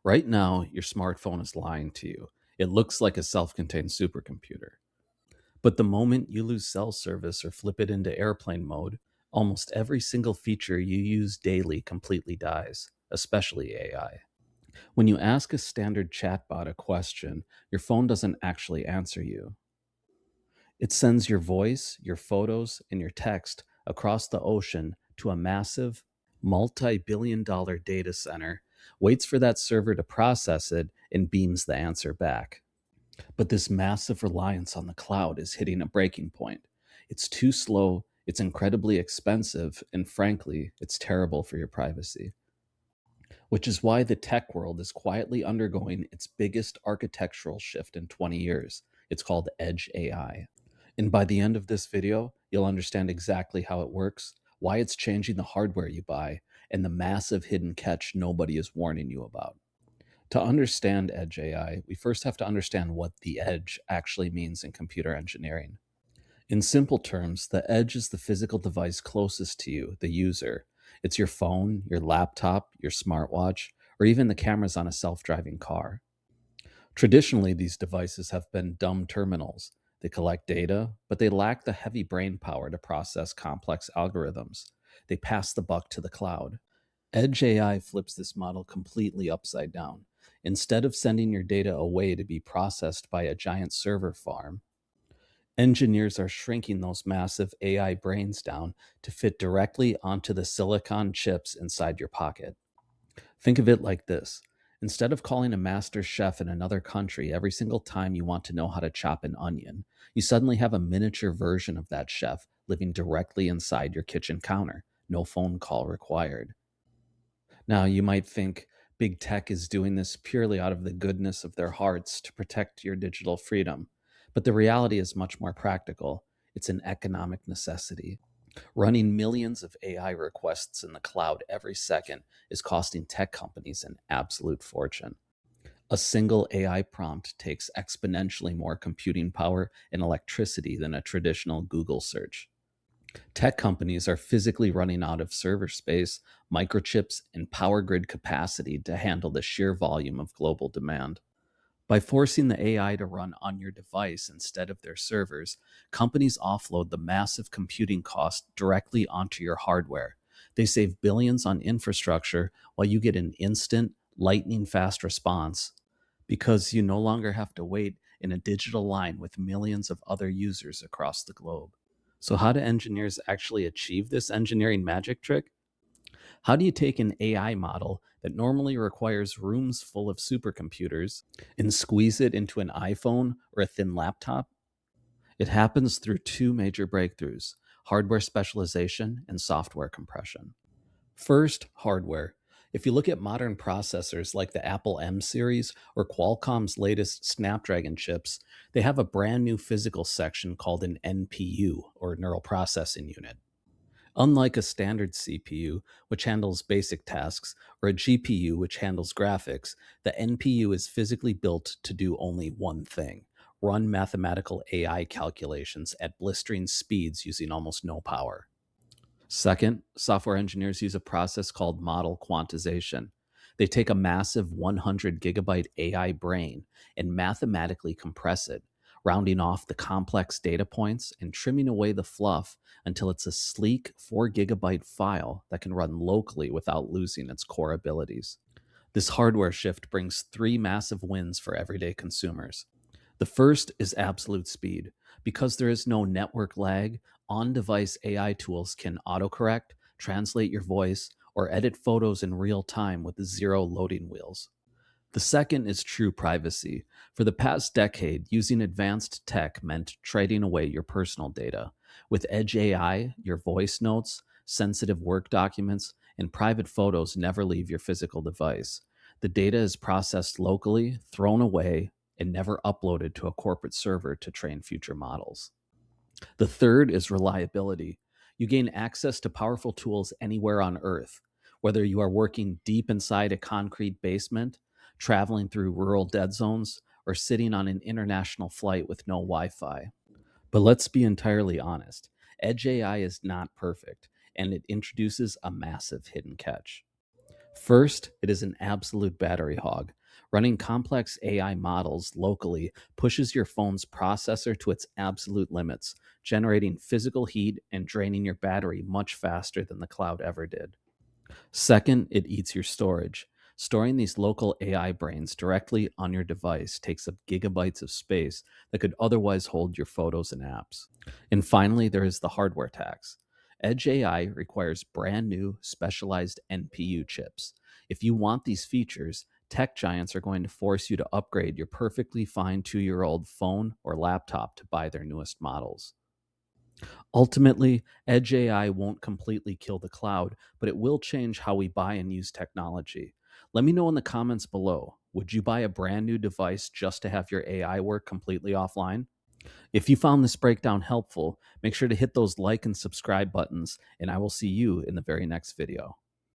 Right now, your smartphone is lying to you. It looks like a self contained supercomputer. But the moment you lose cell service or flip it into airplane mode, almost every single feature you use daily completely dies, especially AI. When you ask a standard chatbot a question, your phone doesn't actually answer you. It sends your voice, your photos, and your text across the ocean to a massive, multi billion-dollar data center, waits for that server to process it, and beams the answer back. But this massive reliance on the cloud is hitting a breaking point. It's too slow, it's incredibly expensive, and frankly, it's terrible for your privacy. Which is why the tech world is quietly undergoing its biggest architectural shift in 20 years. It's called Edge AI. And by the end of this video, you'll understand exactly how it works, why it's changing the hardware you buy, and the massive hidden catch nobody is warning you about. To understand Edge AI, we first have to understand what the edge actually means in computer engineering. In simple terms, the edge is the physical device closest to you, the user. It's your phone, your laptop, your smartwatch, or even the cameras on a self driving car. Traditionally, these devices have been dumb terminals. They collect data, but they lack the heavy brain power to process complex algorithms. They pass the buck to the cloud. Edge AI flips this model completely upside down. Instead of sending your data away to be processed by a giant server farm, engineers are shrinking those massive AI brains down to fit directly onto the silicon chips inside your pocket. Think of it like this. Instead of calling a master chef in another country every single time you want to know how to chop an onion, you suddenly have a miniature version of that chef living directly inside your kitchen counter. No phone call required. Now, you might think big tech is doing this purely out of the goodness of their hearts to protect your digital freedom. But the reality is much more practical. It's an economic necessity. Running millions of AI requests in the cloud every second is costing tech companies an absolute fortune. A single AI prompt takes exponentially more computing power and electricity than a traditional Google search. Tech companies are physically running out of server space, microchips, and power grid capacity to handle the sheer volume of global demand. By forcing the AI to run on your device instead of their servers, companies offload the massive computing cost directly onto your hardware. They save billions on infrastructure while you get an instant, lightning fast response because you no longer have to wait in a digital line with millions of other users across the globe. So, how do engineers actually achieve this engineering magic trick? How do you take an AI model that normally requires rooms full of supercomputers and squeeze it into an iPhone or a thin laptop? It happens through two major breakthroughs: hardware specialization and software compression. First, hardware. If you look at modern processors like the Apple M series or Qualcomm's latest Snapdragon chips, they have a brand new physical section called an NPU, or neural processing unit. Unlike a standard CPU, which handles basic tasks, or a GPU, which handles graphics, the NPU is physically built to do only one thing: run mathematical AI calculations at blistering speeds using almost no power. Second, software engineers use a process called model quantization. They take a massive 100 gigabyte AI brain and mathematically compress it, rounding off the complex data points and trimming away the fluff until it's a sleek 4 gigabyte file that can run locally without losing its core abilities. This hardware shift brings three massive wins for everyday consumers. The first is absolute speed. Because there is no network lag, on device AI tools can autocorrect, translate your voice, or edit photos in real time with zero loading wheels. The second is true privacy. For the past decade, using advanced tech meant trading away your personal data. With Edge AI, your voice notes, sensitive work documents, and private photos never leave your physical device. The data is processed locally, thrown away, and never uploaded to a corporate server to train future models. The third is reliability. You gain access to powerful tools anywhere on Earth, whether you are working deep inside a concrete basement, traveling through rural dead zones, or sitting on an international flight with no Wi Fi. But let's be entirely honest: Edge AI is not perfect, and it introduces a massive hidden catch. First, it is an absolute battery hog. Running complex AI models locally pushes your phone's processor to its absolute limits, generating physical heat and draining your battery much faster than the cloud ever did. Second, it eats your storage. Storing these local AI brains directly on your device takes up gigabytes of space that could otherwise hold your photos and apps. And finally, there is the hardware tax. Edge AI requires brand new specialized NPU chips. If you want these features, tech giants are going to force you to upgrade your perfectly fine 2-year old phone or laptop to buy their newest models. Ultimately, Edge AI won't completely kill the cloud, but it will change how we buy and use technology. Let me know in the comments below. Would you buy a brand new device just to have your AI work completely offline? If you found this breakdown helpful, make sure to hit those like and subscribe buttons, and I will see you in the very next video.